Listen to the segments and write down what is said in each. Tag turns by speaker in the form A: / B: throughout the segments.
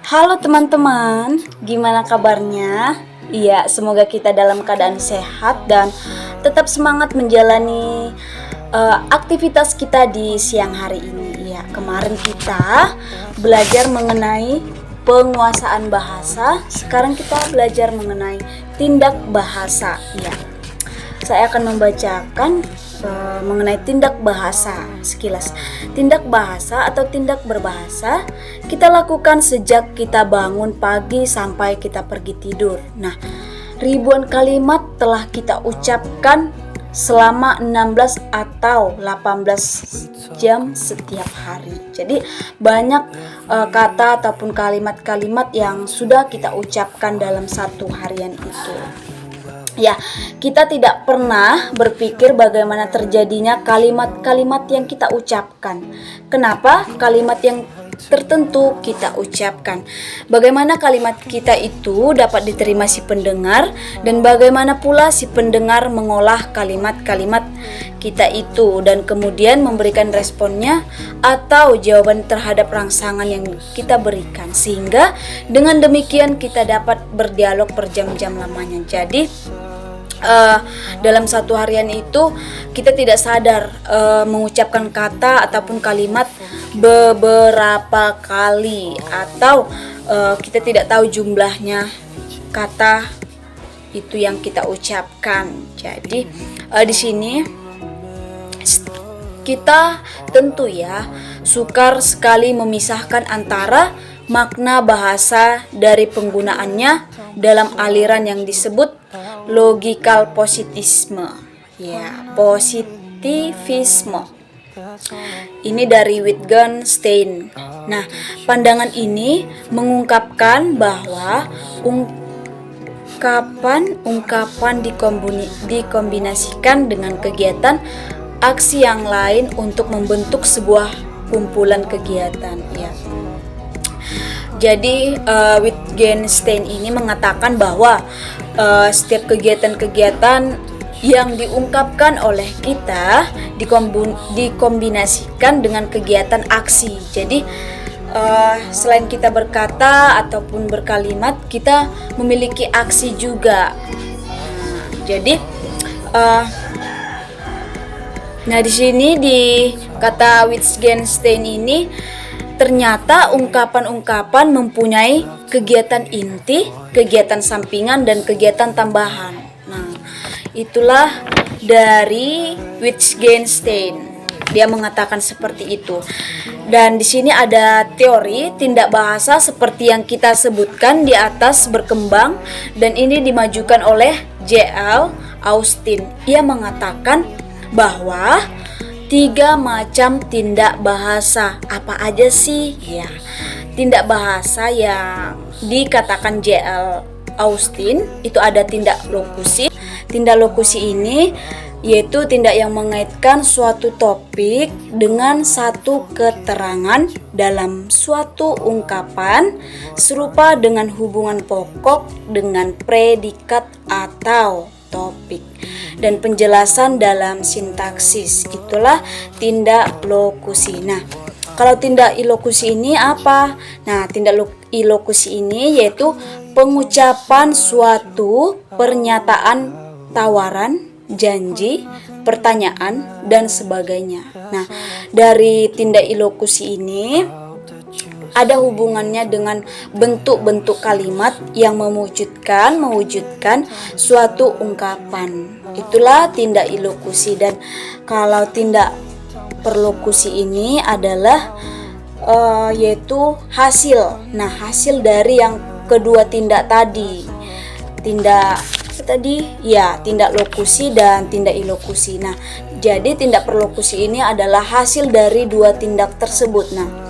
A: Halo teman-teman, gimana kabarnya? Iya, semoga kita dalam keadaan sehat dan tetap semangat menjalani aktivitas kita di siang hari ini. Iya, kemarin kita belajar mengenai penguasaan bahasa, sekarang kita belajar mengenai tindak bahasa. Iya, saya akan membacakan mengenai tindak bahasa sekilas. Tindak bahasa atau tindak berbahasa kita lakukan sejak kita bangun pagi sampai kita pergi tidur. Nah, ribuan kalimat telah kita ucapkan selama 16 atau 18 jam setiap hari. Jadi banyak kata ataupun kalimat-kalimat yang sudah kita ucapkan dalam satu harian itu. Ya, kita tidak pernah berpikir bagaimana terjadinya kalimat-kalimat yang kita ucapkan. Kenapa kalimat yang tertentu kita ucapkan? Bagaimana kalimat kita itu dapat diterima si pendengar, dan bagaimana pula si pendengar mengolah kalimat-kalimat kita itu dan kemudian memberikan responnya atau jawaban terhadap rangsangan yang kita berikan, sehingga dengan demikian kita dapat berdialog berjam-jam lamanya. Jadi dalam satu harian itu kita tidak sadar mengucapkan kata ataupun kalimat beberapa kali, atau kita tidak tahu jumlahnya kata itu yang kita ucapkan. Jadi di sini kita tentu ya sukar sekali memisahkan antara makna bahasa dari penggunaannya dalam aliran yang disebut logical positivisme. Ya, positivisme. Ini dari Wittgenstein. Nah, pandangan ini mengungkapkan bahwa ungkapan dikombinasikan dengan kegiatan aksi yang lain untuk membentuk sebuah kumpulan kegiatan. Ya. Jadi Wittgenstein ini mengatakan bahwa setiap kegiatan-kegiatan yang diungkapkan oleh kita dikombinasikan dengan kegiatan aksi. Jadi selain kita berkata ataupun berkalimat, kita memiliki aksi juga. Jadi nah di sini di kata Wittgenstein ini ternyata ungkapan-ungkapan mempunyai kegiatan inti, kegiatan sampingan, dan kegiatan tambahan. Nah, itulah dari Wittgenstein. Dia mengatakan seperti itu. Dan di sini ada teori tindak bahasa seperti yang kita sebutkan di atas berkembang, dan ini dimajukan oleh J.L. Austin. Ia mengatakan bahwa 3 macam tindak bahasa. Apa aja sih? Ya, tindak bahasa yang dikatakan J.L. Austin itu ada tindak lokusi. Tindak lokusi ini yaitu tindak yang mengaitkan suatu topik dengan satu keterangan dalam suatu ungkapan, serupa dengan hubungan pokok dengan predikat atau topik, dan penjelasan dalam sintaksis. Itulah tindak lokusi. Nah, kalau tindak ilokusi ini apa? Nah, tindak ilokusi ini yaitu pengucapan suatu pernyataan, tawaran, janji, pertanyaan, dan sebagainya. Nah, dari tindak ilokusi ini ada hubungannya dengan bentuk-bentuk kalimat yang mewujudkan suatu ungkapan. Itulah tindak ilokusi. Dan kalau tindak perlokusi ini adalah yaitu hasil. Nah, hasil dari yang kedua tindak tadi. Tindak lokusi dan tindak ilokusi. Nah, jadi tindak perlokusi ini adalah hasil dari dua tindak tersebut. Nah,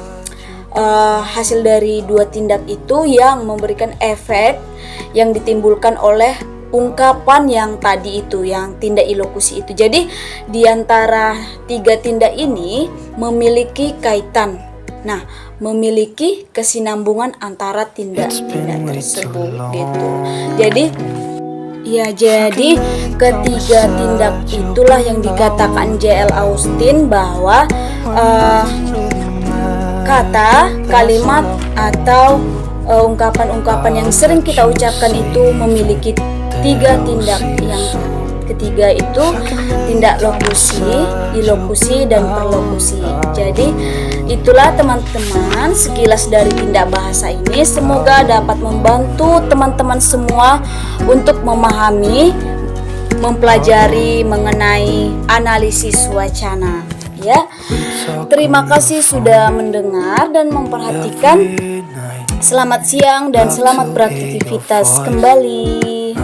A: hasil dari dua tindak itu yang memberikan efek yang ditimbulkan oleh ungkapan yang tadi itu, yang tindak ilokusi itu. Jadi di antara 3 tindak ini memiliki kaitan. Nah, memiliki kesinambungan antara tindak-tindak tersebut gitu. Jadi ketiga tindak itulah yang dikatakan J.L. Austin bahwa kata, kalimat, atau ungkapan-ungkapan yang sering kita ucapkan itu memiliki 3 tindak. Yang ketiga itu tindak lokusi, ilokusi, dan perlokusi. Jadi itulah teman-teman sekilas dari tindak bahasa ini. Semoga dapat membantu teman-teman semua untuk memahami, mempelajari mengenai analisis wacana. Ya, terima kasih sudah mendengar dan memperhatikan. Selamat siang dan selamat beraktivitas kembali.